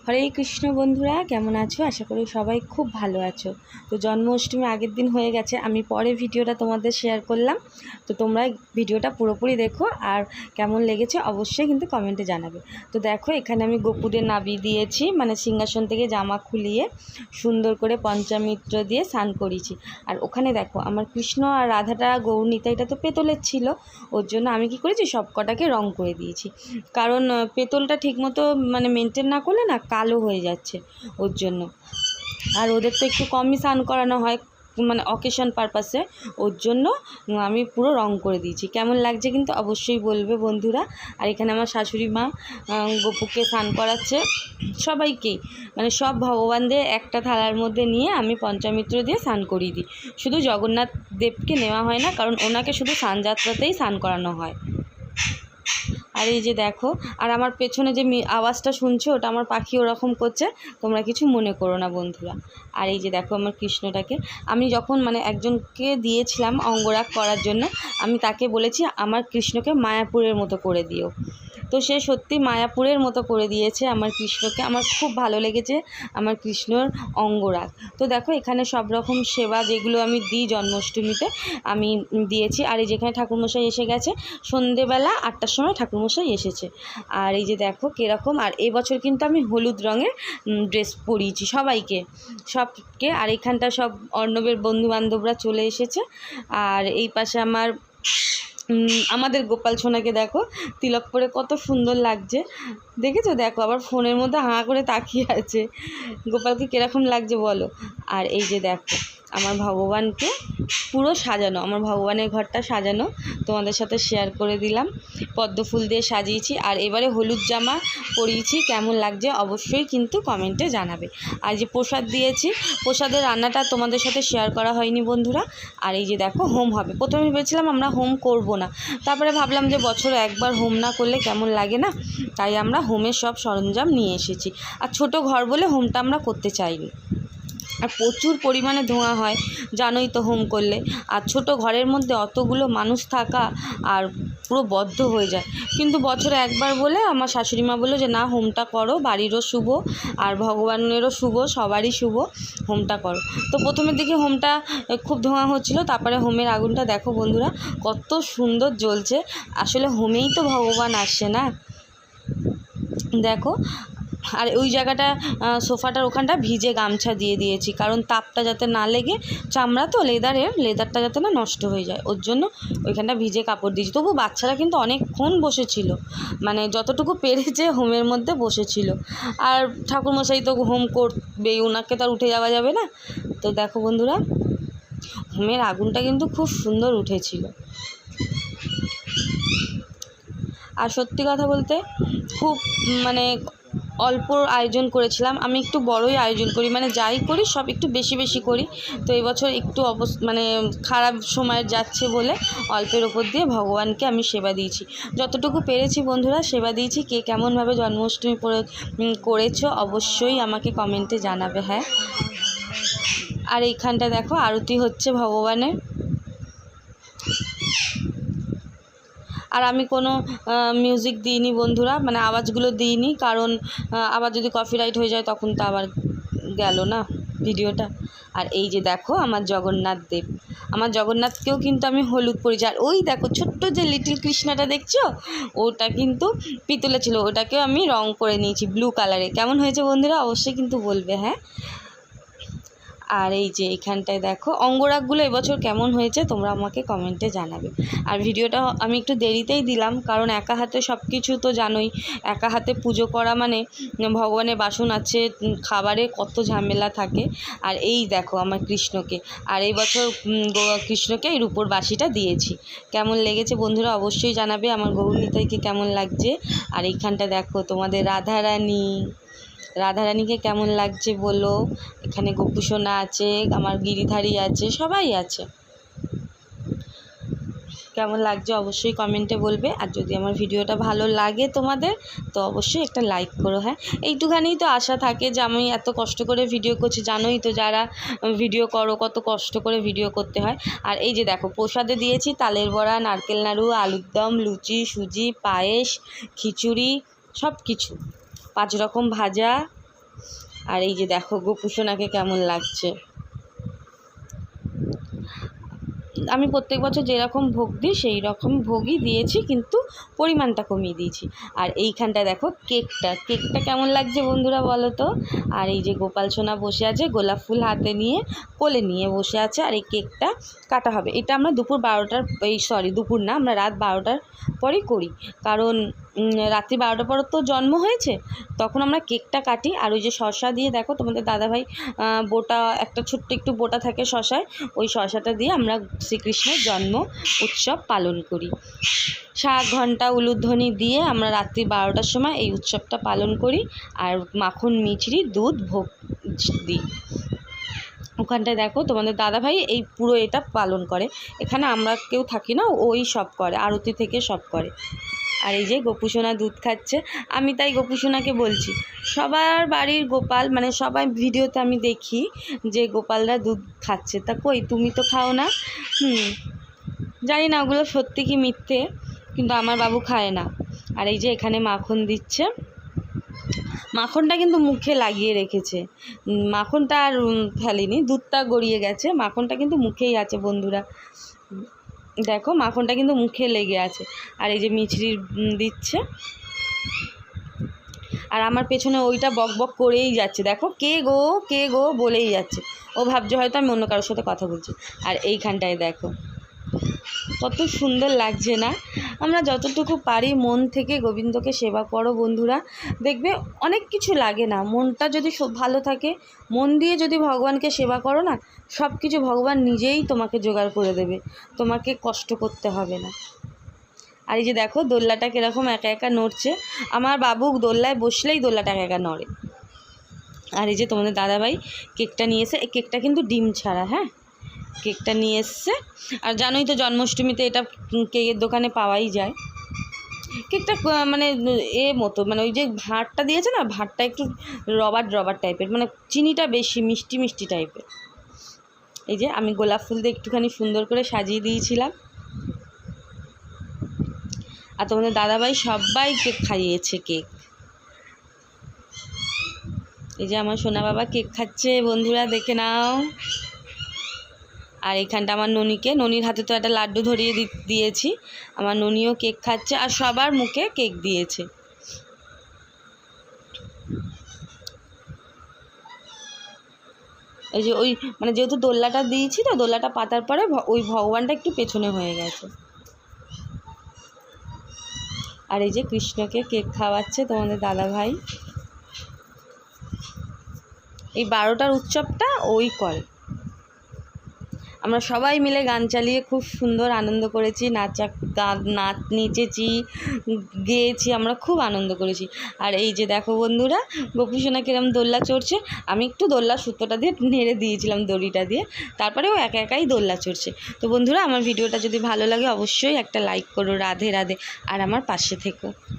হরে কৃষ্ণ বন্ধুরা, কেমন আছো? আশা করি সবাই খুব ভালো আছো। তো জন্মাষ্টমী আগের দিন হয়ে গেছে, আমি পরে ভিডিওটা তোমাদের শেয়ার করলাম। তো তোমরা ভিডিওটা পুরোপুরি দেখো, আর কেমন লেগেছে অবশ্যই কিন্তু কমেন্টে জানাবে। তো দেখো, এখানে আমি গোপুদের নাবিয়ে দিয়েছি, মানে সিংহাসন থেকে জামা খুলিয়ে সুন্দর করে পঞ্চামৃত দিয়ে স্নান করিয়েছি। আর ওখানে দেখো আমার কৃষ্ণ আর রাধাটা গৌরনীতা, এটা তো পেতলের ছিল, ওর জন্য আমি কি করেছি সব কটাকে রং করে দিয়েছি। কারণ পেতলটা ঠিকমতো মানে মেনটেন না করলে না কালো হয়ে যাচ্ছে ওর জন্য। আর ওদের তো একটু কমই স্নান করানো হয়, মানে অকেশন পারপাসে, ওর জন্য আমি পুরো রং করে দিয়েছি। কেমন লাগছে কিন্তু অবশ্যই বলবে বন্ধুরা। আর এখানে আমার শাশুড়ি মা গোপুকে স্নান করাচ্ছে, সবাইকেই মানে সব ভগবানদের একটা থালার মধ্যে নিয়ে আমি পঞ্চামৃত দিয়ে স্নান করিয়ে দিই। শুধু জগন্নাথ দেবকে নেওয়া হয় না, কারণ ওনাকে শুধু স্নানযাত্রাতেই স্নান করানো হয়। আর এই যে দেখো, আর আমার পেছনে যে আওয়াজটা শুনছো ওটা আমার পাখি ওরকম করছে, তোমরা কিছু মনে করো না বন্ধুরা। আর এই যে দেখো আমার কৃষ্ণটাকে আমি যখন মানে একজনকে দিয়েছিলাম অঙ্গরাগ করার জন্য, আমি তাকে বলেছি আমার কৃষ্ণকে মায়াপুরের মতো করে দিও। তো সে সত্যি মায়াপুরের মতো করে দিয়েছে আমার কৃষ্ণকে। আমার খুব ভালো লেগেছে আমার কৃষ্ণর অঙ্গরাগ। তো দেখো এখানে সব রকম সেবা যেগুলো আমি দিই জন্মাষ্টমীতে আমি দিয়েছি। আর এই যেখানে ঠাকুরমশাই এসে গেছে, সন্ধেবেলা 8টার সময় ঠাকুরমশাই এসেছে। আর এই যে দেখো কীরকম, আর এবছর কিন্তু আমি হলুদ রঙের ড্রেস পরিয়েছি সবকে। আর এখানটা সব অর্ণবের বন্ধুবান্ধবরা চলে এসেছে। আর এই পাশে আমাদের গোপাল সোনাকে দেখো তিলক পরে কত সুন্দর লাগছে, দেখেছো? দেখো আবার ফোনের মধ্যে হাঁ করে তাকিয়ে আছে। গোপালকে কীরকম লাগছে বলো। আর এই যে দেখো আমার ভগবানকে পুরো সাজানো, আমার ভগবানের ঘরটা সাজানো তোমাদের সাথে শেয়ার করে দিলাম। পদ্ম ফুল দিয়ে সাজিয়েছি, আর এবারে হলুদ জামা পরিয়েছি। কেমন লাগছে অবশ্যই কিন্তু কমেন্টে জানাবে। আর যে প্রসাদ দিয়েছি, প্রসাদের রান্নাটা তোমাদের সাথে শেয়ার করা হয়নি বন্ধুরা। আর এই যে দেখো হোম হবে, প্রথমে ভেবেছিলাম আমরা হোম করব না, তারপরে ভাবলাম যে বছরে একবার হোম না করলে কেমন লাগে না, তাই আমরা হোমের সব সরঞ্জাম নিয়ে এসেছি। আর ছোট ঘর বলে হোমটা আমরা করতে চাইনি। আর প্রচুর পরিমাণে ধোঁয়া হয় জানোই তো হোম করলে, আর ছোট ঘরের মধ্যে অতগুলো মানুষ থাকা আর পুরো বদ্ধ হয়ে যায়। কিন্তু বছরে একবার বলে আমার শাশুড়ি মা বললো যে না, হোমটা করো, বাড়িরও শুভ আর ভগবানেরও শুভ, সবারই শুভ, হোমটা করো। তো প্রথমের দিকে হোমটা খুব ধোঁয়া হচ্ছিলো, তারপরে হোমের আগুনটা দেখো বন্ধুরা কত সুন্দর জ্বলছে। আসলে হোমেই তো ভগবান আসছে না, দেখো। আর ওই জায়গাটা সোফাটার ওখানটা ভিজে গামছা দিয়ে দিয়েছি, কারণ তাপটা যাতে না লেগে, চামড়া তো লেদারটা যাতে না নষ্ট হয়ে যায়, ওর জন্য ওইখানটা ভিজে কাপড় দিয়েছি। তবু বাচ্চারা কিন্তু অনেকক্ষণ বসেছিল, মানে যতটুকু পেরেছে হোমের মধ্যে বসেছিল। আর ঠাকুরমশাই তো হোম করবেই, ওনাকে তো আর উঠে যাওয়া যাবে না। তো দেখো বন্ধুরা হোমের আগুনটা কিন্তু খুব সুন্দর উঠেছিল। আর সত্যি কথা বলতে খুব মানে অল্প আয়োজন করেছিলাম, আমি একটু বড়ই আয়োজন করি, মানে যাই করি সব একটু বেশি বেশি করি। তো এবছর একটু মানে খারাপ সময় যাচ্ছে বলে অল্পের ওপর দিয়ে ভগবানকে আমি সেবা দিয়েছি, যতটুকু পেরেছি বন্ধুরা সেবা দিয়েছি। কে কেমনভাবে জন্মাষ্টমী করেছো অবশ্যই আমাকে কমেন্টে জানাবে। হ্যাঁ, আর এইখানটা দেখো আরতি হচ্ছে ভগবানের। আর আমি কোনো মিউজিক দিইনি বন্ধুরা, মানে আওয়াজগুলো দিইনি, কারণ আবার যদি কপিরাইট হয়ে যায় তখন তো আবার গেল না ভিডিওটা। আর এই যে দেখো আমার জগন্নাথ দেব, আমার জগন্নাথকেও কিন্তু আমি হলুদ পরিয়েছি। আর ওই দেখো ছোট্ট যে লিটল কৃষ্ণাটা দেখছো, ওটা কিন্তু পিতলে ছিল, ওটাকেও আমি রং করে নিয়েছি ব্লু কালারে। কেমন হয়েছে বন্ধুরা অবশ্যই কিন্তু বলবে। হ্যাঁ, আর এই যে এখানটায় দেখো অঙ্গরাগগুলো এবছর কেমন হয়েছে তোমরা আমাকে কমেন্টে জানাবে। আর ভিডিওটা আমি একটু দেরিতেই দিলাম, কারণ একা হাতে সব কিছু তো জানোই, একা হাতে পুজো করা মানে ভগবানের বাসন আছে, খাবারে কত ঝামেলা থাকে। আর এই দেখো আমার কৃষ্ণকে, আর এই বছর কৃষ্ণকে এই রূপোর বাসিটা দিয়েছি। কেমন লেগেছে বন্ধুরা অবশ্যই জানাবে, আমার গৌরনীতাইকে কেমন লাগছে। আর এইখানটা দেখো তোমাদের রাধারানীকে কেমন লাগছে বলো। এখানে গোপুসোনা আছে, আমার গিরিধারী আছে, সবাই আছে। কেমন লাগছে অবশ্যই কমেন্টে বলবে। আর যদি আমার ভিডিওটা ভালো লাগে তোমাদের তো অবশ্যই একটা লাইক করো। হ্যাঁ, এইটুখানেই তো আশা থাকে যে আমি এত কষ্ট করে ভিডিও করছি, জানোই তো যারা ভিডিও করো কত কষ্ট করে ভিডিও করতে হয়। আর এই যে দেখো প্রসাদে দিয়েছি তালের বড়া, নারকেল নাড়ু, আলুর দম, লুচি, সুজি, পায়েস, খিচুড়ি, সব কিছু, 5 রকম ভাজা, আর এই যে দেখো গোপুসোনাকে কেমন লাগছে। আমি প্রত্যেক বছর যেরকম ভোগ দিই সেই রকম ভোগই দিয়েছি, কিন্তু পরিমাণটা কমিয়ে দিয়েছি। আর এইখানটায় দেখো কেকটা কেমন লাগছে বন্ধুরা বলো তো। আর এই যে গোপাল সোনা বসে আছে, গোলাপ ফুল হাতে নিয়ে কোলে নিয়ে বসে আছে, আর এই কেকটা কাটা হবে। এটা আমরা দুপুর 12টার দুপুর না, আমরা রাত 12টার পরেই করি, কারণ রাত্রি 12টার পর তো জন্ম হয়েছে, তখন আমরা কেকটা কাটি। আর ওই যে শসা দিয়ে দেখো তোমাদের দাদাভাই বোটা, একটা ছোট্ট একটু বোটা থাকে শসায়, ওই শসাটা দিয়ে আমরা শ্রীকৃষ্ণের জন্ম উৎসব পালন করি। শাক ঘণ্টা উলুধ্বনি দিয়ে আমরা রাত্রি 12টার সময় এই উৎসবটা পালন করি, আর মাখন মিছরি দুধ ভোগ দিই। ওখানটায় দেখো তোমাদের দাদাভাই এই পুরো এটা পালন করে, এখানে আমরা কেউ থাকি না, ওই সব করে, আরতি থেকে সব করে। আর এই যে গোপুসোনা দুধ খাচ্ছে। আমি তাই গোপুসোনাকে বলছি, সবার বাড়ির গোপাল, মানে সবাই ভিডিওতে আমি দেখি যে গোপালরা দুধ খাচ্ছে, তা কই তুমি তো খাও না। জানি না ওগুলো সত্যি কি মিথ্যে, কিন্তু আমার বাবু খায় না। আর এই যে এখানে মাখন দিচ্ছে, মাখনটা কিন্তু মুখে লাগিয়ে রেখেছে, মাখনটা আর ফেলেনি, দুধটা গড়িয়ে গেছে, মাখনটা কিন্তু মুখেই আছে বন্ধুরা। দেখো মাখনটা কিন্তু মুখে লেগে আছে। আর এই যে মিছরি দিচ্ছে, আর আমার পেছনে ওইটা বক বক করেই যাচ্ছে, দেখো কে গো বলেই যাচ্ছে, ও ভাবছে হয়তো আমি অন্য কারোর সাথে কথা বলছি। আর এইখানটায় দেখো কত সুন্দর লাগছে না। আমরা যতটুকু পারি মন থেকে গোবিন্দকে সেবা করো বন্ধুরা, দেখবে অনেক কিছু লাগে না। মনটা যদি ভালো থাকে, মন দিয়ে যদি ভগবানকে সেবা করো না, সব কিছু ভগবান নিজেই তোমাকে জোগাড় করে দেবে, তোমাকে কষ্ট করতে হবে না। আর এই যে দেখো দোল্লাটা কীরকম একা একা নড়ছে, আমার বাবু দোল্লায় বসলেই দোল্লাটা একা একা নড়ে। আর এই যে তোমাদের দাদাভাই কেকটা নিয়ে এসে, এই কেকটা কিন্তু ডিম ছাড়া, হ্যাঁ কেকটা নিয়ে এসছে। আর জানোই তো জন্মাষ্টমীতে এটা কেকের দোকানে পাওয়াই যায়। কেকটা মানে মতো, মানে ওই যে ভাঁড়টা দিয়েছে না, ভাঁড়টা একটু রবার টাইপের, মানে চিনিটা বেশি মিষ্টি টাইপের। এই যে আমি গোলাপ ফুল দিয়ে একটুখানি সুন্দর করে সাজিয়ে দিয়েছিলাম। আর তোমাদের দাদাভাই সবাইকে খাইয়েছে কেক। এই যে আমার সোনা বাবা কেক খাচ্ছে বন্ধুরা, দেখে নাও। আর এইখানটা আমার ননির হাতে তো একটা লাড্ডু ধরিয়ে দিয়েছি, আমার ননিও কেক খাচ্ছে, আর সবার মুখে কেক দিয়েছে। এই যে ওই মানে যেহেতু দোল্লাটা দিয়েছি তো, দোল্লাটা পাতার পরে ওই ভগবানটা একটু পেছনে হয়ে গেছে। আর এই যে কৃষ্ণকে কেক খাওয়াচ্ছে তোমাদের দাদাভাই। এই 12টার উৎসবটা ওই করে। আমরা সবাই মিলে গান চালিয়ে খুব সুন্দর আনন্দ করেছি, নেচেছি, গেয়েছি, আমরা খুব আনন্দ করেছি। আর এই যে দেখো বন্ধুরা গোপুসোনা কিরম দোল্লা চড়ছে, আমি একটু দোল্লা সুতোটা দিয়ে নেড়ে দিয়েছিলাম দড়িটা দিয়ে, তারপরে ও একা একাই দোল্লা চড়ছে। তো বন্ধুরা আমার ভিডিওটা যদি ভালো লাগে অবশ্যই একটা লাইক করো। রাধে রাধে, আর আমার পাশে থেকো।